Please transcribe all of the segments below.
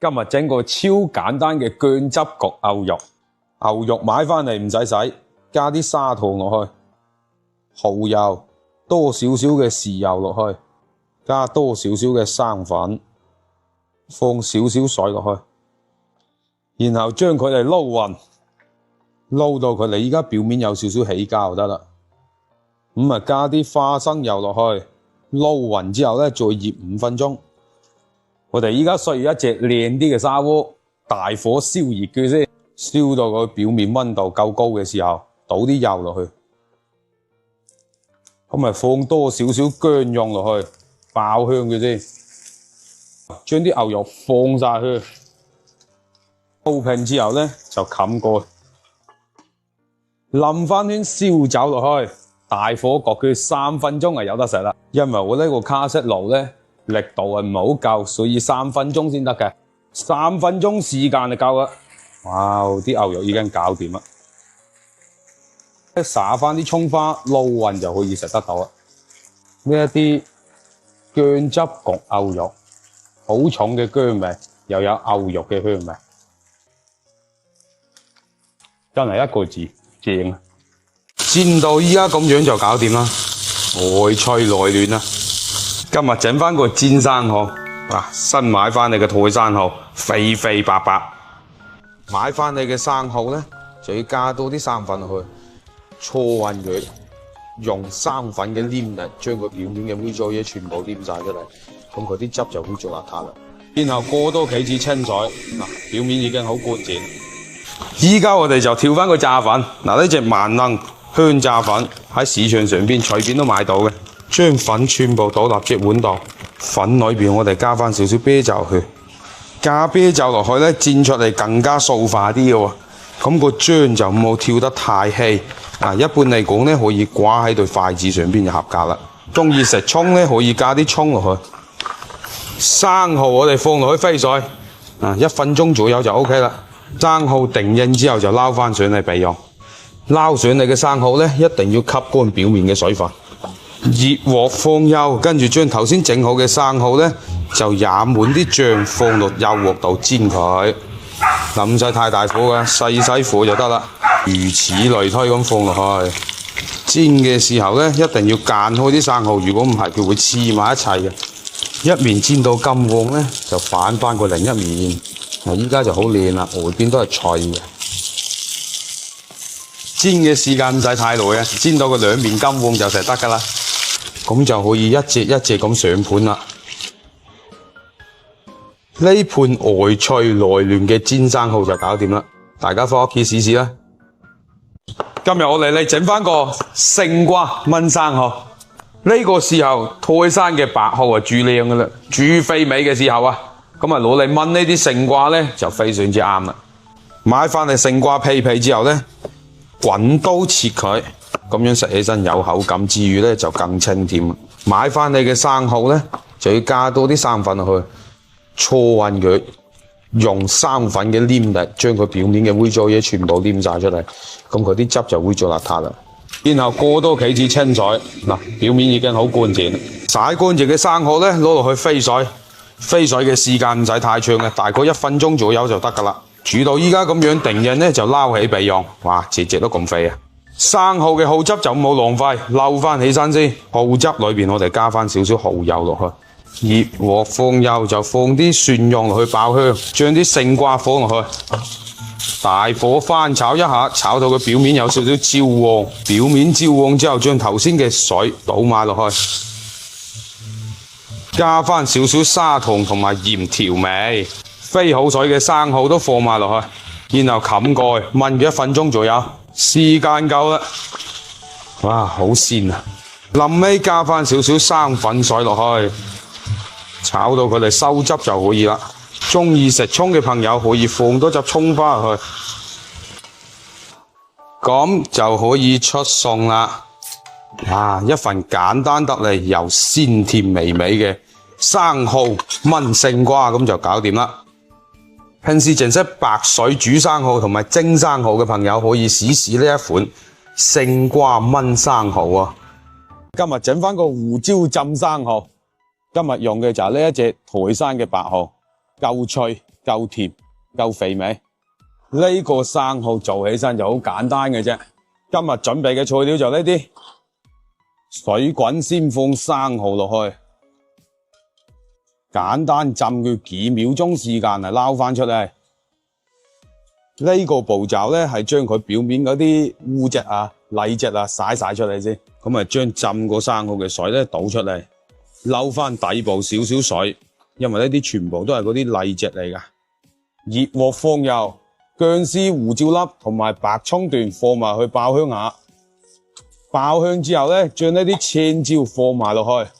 今日整個超簡單嘅薑汁焗牛肉。牛肉買返嚟唔使洗，加啲砂糖落去，蠔油，多少少嘅豉油落去，加多少少嘅生粉，放少少水落去，然後將佢哋撈勻，撈到佢哋依家表面有少少起膠就得啦。咁啊，加啲花生油落去，撈勻之後咧，再醃5分鐘。我哋依家需要一隻靚啲嘅砂鍋，大火燒熱佢先，燒到佢表面溫度夠高嘅時候，倒啲油落去，咁咪放多少少薑蓉落去，爆香佢先。將啲牛肉放晒去，鋪平之後咧就冚蓋，淋翻圈燒酒落去，大火焗佢3分鐘係有得食啦。因為我呢個卡式爐咧力度係唔係好夠，所以3分鐘先得嘅。3分鐘時間就夠啦。哇！啲牛肉已經搞掂啦，灑翻啲蔥花撈勻就可以食得到啦。呢一啲薑汁焗牛肉，好重嘅薑味，又有牛肉嘅香味，真係一個字正啊！煎到依家咁樣就搞掂啦，外脆內嫩啦。今日整翻個煎生蠔，新買翻嚟嘅台山蠔，肥肥白白。買翻嚟嘅生蠔咧，就要加多啲生粉落去，搓勻佢，用生粉嘅黏力將佢表面嘅污糟嘢全部黏晒出嚟，咁佢啲汁就污糟邋遢啦。然後過多幾次清水，表面已經好乾淨。依家我哋就跳翻個炸粉，呢隻萬能香炸粉喺市場上邊隨便都買到嘅。將粉全部倒入隻碗度，粉裏邊我哋加翻少少啤酒去，加啤酒落去咧，煎出嚟更加素化啲嘅喎。咁個漿就唔好跳得太稀。一般嚟講咧，可以掛喺對筷子上邊就合格啦。中意食葱咧，可以加啲葱落去。生蠔我哋放落去飛水，1分鐘左右就 OK 啦。生蠔定印之後就撈翻上嚟備用。撈上嚟嘅生蠔咧，一定要吸乾表面嘅水分。熱鑊放油，跟住將頭先整好嘅生蠔咧，就染滿啲醬，放落油鑊度煎佢。唔使太大火㗎，細火就得啦。如此類推咁放落去。煎嘅時候咧，一定要間開啲生蠔，如果唔係佢會黐埋一齊嘅。一面煎到咁旺咧，就反翻過另一面。依家就好靚啦，外邊都係脆嘅。煎嘅時間唔使太耐啊，煎到個兩面金黃就食得㗎啦。咁就可以一隻一隻咁上盤啦。呢盤外脆內嫩嘅煎生蠔就搞掂啦，大家返屋企試試啦。今日我哋嚟整翻個勝瓜炆生蠔。呢個時候台山嘅白蠔最靚㗎啦，最肥美嘅時候啊，咁啊攞嚟炆呢啲勝瓜咧就非常之啱啦。買翻嚟勝瓜皮之後咧，滾刀切佢。咁樣食起身有口感之餘咧，就更清甜。買翻嚟嘅生蠔咧，就要加多啲生粉落去，搓勻佢，用生粉嘅黏力將佢表面嘅污糟嘢全部黏晒出嚟，咁佢啲汁就污糟邋遢啦。然後過多幾次清水，表面已經好乾淨。洗乾淨嘅生蠔咧，攞落去飛水，飛水嘅時間唔使太長嘅，大概1分鐘左右就得噶啦。煮到依家咁樣定印咧，就撈起備用。哇，隻隻都咁肥啊！生蠔嘅蠔汁就唔好浪費，撈翻起身先。蠔汁裏邊我哋加翻少少蠔油落去，熱鑊放油就放啲蒜蓉落去爆香，將啲勝瓜放落去，大火翻炒一下，炒到佢表面有少少焦黃。表面焦黃之後，將頭先嘅水倒埋落去，加翻少少砂糖同埋鹽調味。飛好水嘅生蠔都放埋落去，然後冚蓋燜佢1分鐘左右。時間夠啦，哇，好鮮啊！臨尾加翻少少生粉水落去，炒到佢哋收汁就可以啦。中意食葱嘅朋友可以放多隻葱花落去，咁就可以出餸啦。一份簡單得嚟又鮮甜美美嘅生蠔炆勝瓜，咁就搞掂啦。平時淨識白水煮生蠔同埋蒸生蠔嘅朋友可以試試呢一款勝瓜炆生蠔啊！今日整翻個胡椒浸生蠔，今日用嘅就係呢一隻台山嘅白蠔，夠脆夠甜夠肥美。呢個生蠔做起身就好簡單嘅啫。今日準備嘅材料就呢啲，水滾先放生蠔落去，簡單浸佢幾秒鐘時間嚟撈翻出嚟。呢個步驟咧係將佢表面嗰啲污漬啊、泥質啊曬晒出嚟先。咁啊將浸過生蠔嘅水咧倒出嚟，撈翻底部少少水，因為呢啲全部都係嗰啲泥質嚟噶。熱鑊放油。薑絲、胡椒粒同埋白葱段放埋去爆香下，爆香之後咧，將呢啲青椒放埋落去，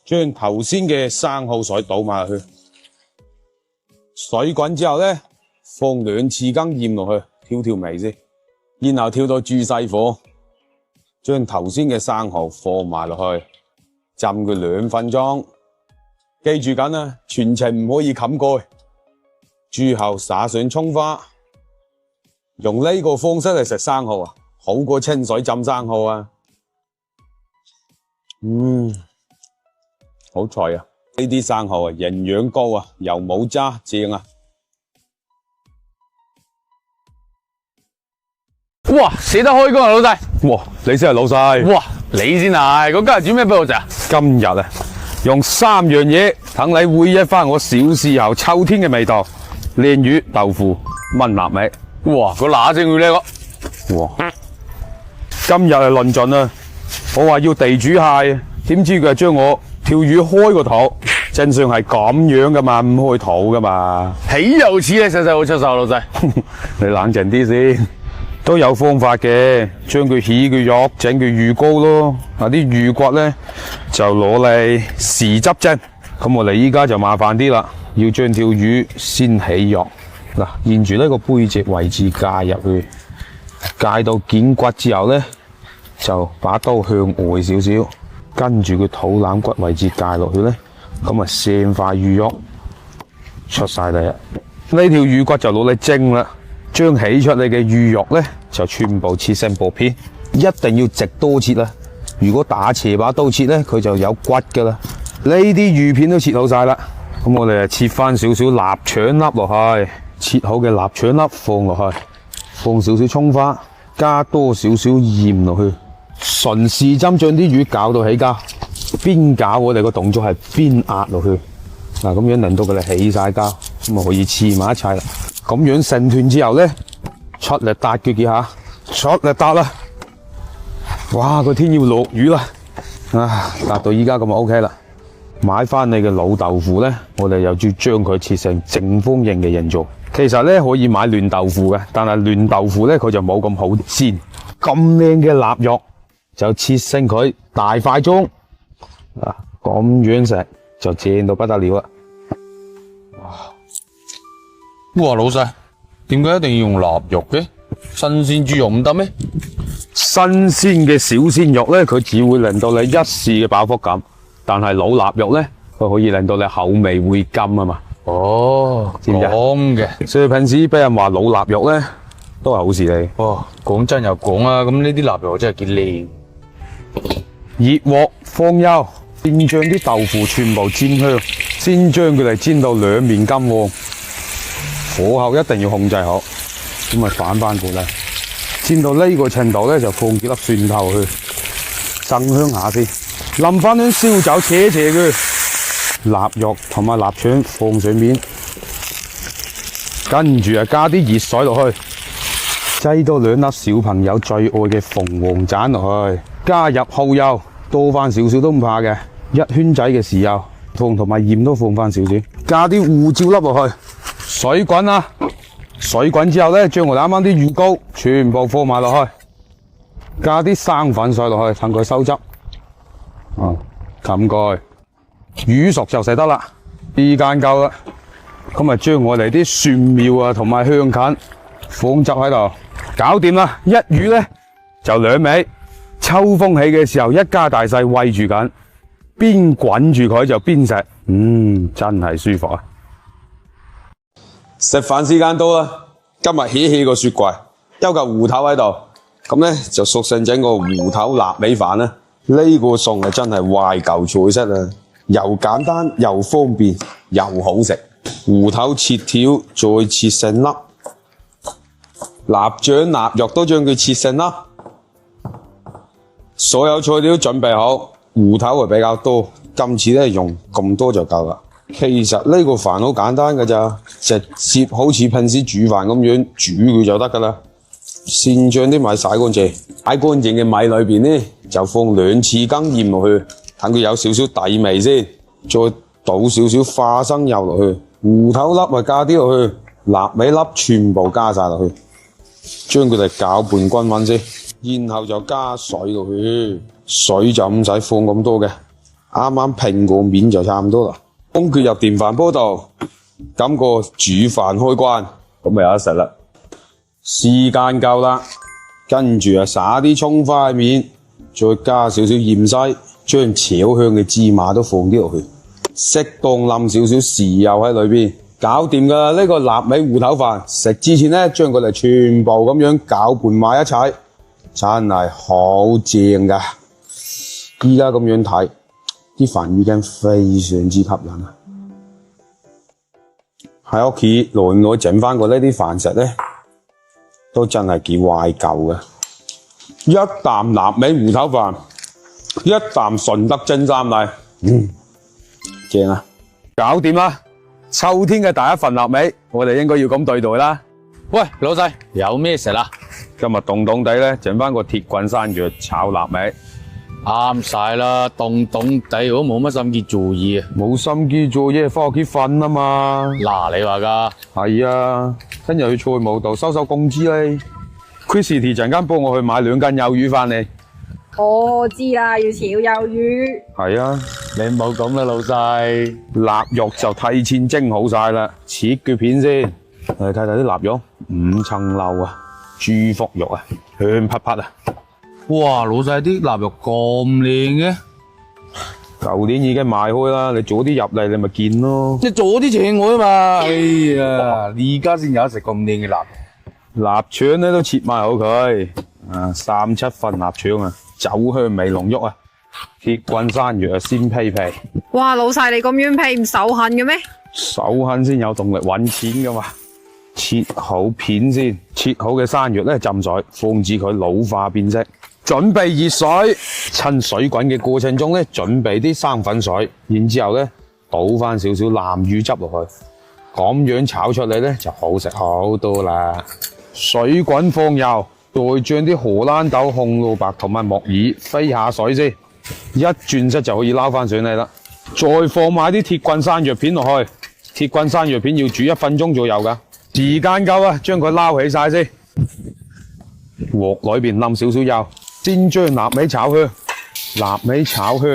將頭先嘅生蠔水倒埋落去，水滾之後咧，放2匙羹鹽落去，調味先，然後跳到最細火，將頭先嘅生蠔放埋落去，浸佢2分鐘，記住緊啦，全程唔可以冚蓋，最後灑上蔥花。用呢個方式嚟食生蠔啊，好過清水浸生蠔啊。好彩啊！呢啲生蠔啊，營養高啊，又冇渣，正啊！哇，捨得開工啊，老細！哇，你先係老細！哇，你先係！咁今日煮咩俾我食啊？今日啊，用3樣嘢等你回憶翻我小時候秋天嘅味道：鯪魚、豆腐、炆臘味。哇，個乸正會呢個！哇，今日係論盡啦！我話要地主蟹，點知佢係將我條魚開個肚，正常係咁樣噶嘛，唔開肚噶嘛。豈有此理！細細好出手，老細。你冷靜啲先，都有方法嘅，將佢起佢肉，整佢魚膏咯。啲魚骨咧就攞嚟豉汁蒸。咁我哋依家就麻煩啲啦，要將條魚先起肉。嗱，沿住呢個背脊位置介入去，介到肩骨之後咧，就把刀向外少少，跟住佢肚腩骨位置介落去咧，咁啊成塊魚肉出晒嚟啦。呢條魚骨就攞嚟蒸啦，將起出嚟嘅魚肉咧就全部切成薄片，一定要直刀切啦。如果打斜把刀切咧，佢就有骨噶啦。呢啲魚片都切好晒啦，咁我哋就切翻少少臘腸粒落去。切好嘅臘腸粒放落去，放少少蔥花，加多少少鹽落去，順時針將啲魚攪到起膠。邊攪我哋個動作係邊壓落去，嗱咁樣令到佢哋起晒膠，咁啊可以黐埋一齊啦。咁樣成團之後咧，出嚟搭佢幾下，出嚟搭啦。哇！個天要落雨啦，搭到依家咁就 OK 啦。買翻你嘅老豆腐咧，我哋又要將佢切成正方形嘅形狀。其實咧可以買嫩豆腐嘅，但係嫩豆腐咧佢就冇咁好煎。咁靚嘅臘肉就切成佢大塊裝，咁樣食就正到不得了啦！哇，老細，點解一定要用臘肉嘅？新鮮豬肉唔得咩？新鮮嘅小鮮肉咧，佢只會令到你一時嘅飽腹感，但係老臘肉咧，佢可以令到你口味會甘啊嘛。哦，知唔知啊？咁嘅，所以平時俾人話老臘肉咧，都係好事嚟。哦，講真又講啊，咁呢啲臘肉真係幾靚。熱鑊放油，先將啲豆腐全部煎香，先將佢哋煎到兩面金黃，火候一定要控制好，咁咪反翻過嚟，煎到呢個程度咧，就放幾粒蒜頭去增香下先，淋翻啲燒酒扯扯佢。臘肉同埋臘腸放上面，跟住加啲熱水落去，擠多2粒小朋友最愛嘅鳳凰盞落去，加入蠔油，多翻少少都唔怕嘅，1圈仔嘅豉油，同埋鹽都放翻少少，加啲胡椒粒落去，水滾啊！水滾之後咧，將我哋啱啱啲魚膏全部放埋落去，加啲生粉水落去，等佢收汁，冚蓋。魚熟就食得啦，時間夠啦，咁啊將我哋啲蒜苗啊同埋香芹放汁喺度，搞掂啦！一魚咧就2味，秋風起嘅時候，一家大細餵住緊，邊滾住佢就邊食，真係舒服啊！食飯時間到啦，今日起個雪櫃，有嚿芋頭喺度，咁咧就索性整個芋頭臘味飯啦。呢個餸係真係懷舊菜式啊！又簡單又方便又好食，芋頭切條，再切成粒。臘腸、臘肉都將佢切成粒。所有菜料準備好，芋頭係比較多，今次咧用咁多就夠啦。其實呢個飯好簡單㗎咋，直接好似平時煮飯咁樣煮佢就得㗎啦。先將啲米洗乾淨，洗乾淨嘅米裏邊咧就放2匙羹鹽落去，等佢有少少底味先。再倒少少花生油落去，芋頭粒啊加啲落去，臘味粒全部加晒落去，將佢哋攪拌均勻先。然後就加水落去，水就唔使放咁多嘅，啱啱平個面就差唔多啦。將佢入電飯煲度，撳個煮飯開關，咁咪有得食啦。時間夠啦，跟住撒啲葱花喺面，再加少少芫茜，將炒香嘅芝麻都放啲落去，適當淋少少豉油喺裏邊，搞掂㗎啦！呢個臘味芋頭飯，食之前咧將佢哋全部咁樣攪拌埋一齊，真係好正㗎！依家咁樣睇，啲飯已經非常之吸引啦。喺屋企耐唔耐整翻個呢啲飯食咧，都真係幾懷舊嘅。一啖臘味芋頭飯，一啖順德蒸三例，正啊！搞掂啦！秋天嘅第一份臘味，我哋應該要咁對待啦。喂，老細有咩食啊？今日凍凍地咧，整翻個鐵棍山藥炒臘味。啱晒啦，凍凍地我冇乜心機做嘢啊。冇心機做嘢，翻屋企瞓啊嘛。嗱，你話㗎？係啊，聽日去財務度收工資咧。Christy 陣間幫我去買2斤魷魚翻嚟。我知啦，要炒魷魚。係啊，你唔好咁啦，老細。臘肉就提前蒸好晒啦，切佢片先。嚟睇睇啲臘肉，5層樓啊，豬腹肉啊，香啪啪啊！哇，老細啲臘肉咁靚嘅，舊年已經賣開啦，你早啲入嚟你咪見咯。你早啲請我啊嘛。哎呀，而家先有得食咁靚嘅臘肉。臘腸咧都切埋好佢，啊3、7份臘腸啊，酒香味濃郁啊，鐵棍山藥啊鮮皮皮。哇，老細你咁軟皮唔手痕嘅咩？手痕先有動力搵錢噶嘛。切好片先，切好嘅山藥咧浸水，防止佢老化變色。準備熱水，趁水滾嘅過程中咧，準備啲生粉水，然之後咧倒翻少少南乳汁落去，咁樣炒出嚟咧就好食好多啦。水滾放油，再將啲荷蘭豆、紅蘿蔔同埋木耳飛下水先，一轉身就可以撈翻上嚟啦。再放埋啲鐵棍山藥片落去，鐵棍山藥片要煮1分鐘左右噶。時間夠啊，將佢撈起晒先。鑊裏邊淋少少油，先將臘味炒香。臘味炒香，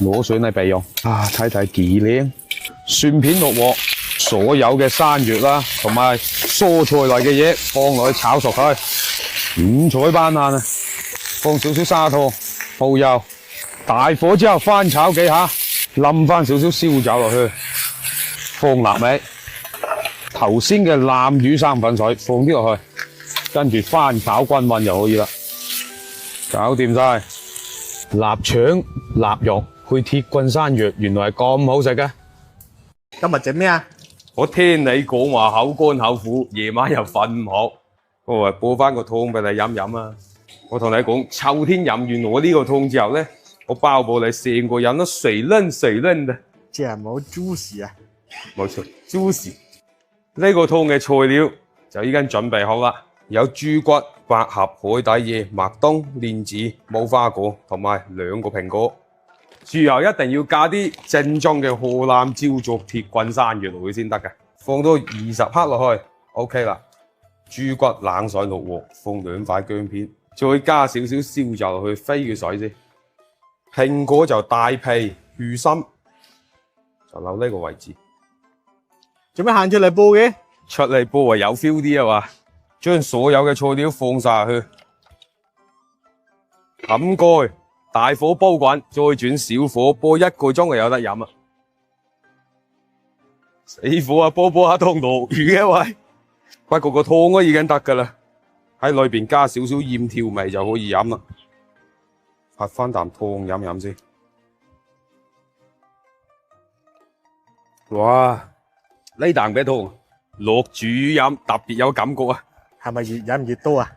攞上嚟備用。啊，睇睇幾靚。蒜片落鑊，所有嘅山藥啦，同埋蔬菜類嘅嘢放落去炒熟佢。五彩斑斕啊！放少少砂糖、蠔油，大火之後翻炒幾下，淋翻少少燒酒落去，放臘味。頭先嘅南乳生粉水放啲落去，跟住翻炒均勻就可以啦。搞掂晒臘腸、臘肉配鐵棍山藥，原來係咁好食嘅。今日整咩啊？我聽你講話口乾口苦，夜晚又瞓唔好，我話煲翻個湯俾你飲飲啊！我同你講，秋天飲完我呢個湯之後咧，我包保你成個人都水嫩水嫩嘅。即係冇 juicy 啊！冇錯，juicy。呢個湯嘅材料就已經準備好啦，有豬骨、百合、海底椰、麥冬、蓮子、無花果同埋2個蘋果。豬油一定要加啲正宗嘅河南焦作鐵棍山藥落去先得嘅，放多20克落去 ，OK 啦。豬骨冷水落鑊，放2塊薑片，再加少少燒酒落去飛佢水先。蘋果就大皮預心，就留呢個位置。做咩行出嚟煲嘅？出嚟煲啊有 feel 啲啊嘛！將所有嘅材料放晒去，冚蓋，大火煲滾，再轉小火煲1個鐘就有得飲啊！死火啊！煲煲下湯落雨嘅喂，不過個湯都已經得噶啦，喺裏邊加少少鹽調味就可以飲啦。喝翻啖湯飲飲先，哇！呢啖俾湯落煮飲特別有感覺啊！係咪熱飲唔熱多啊？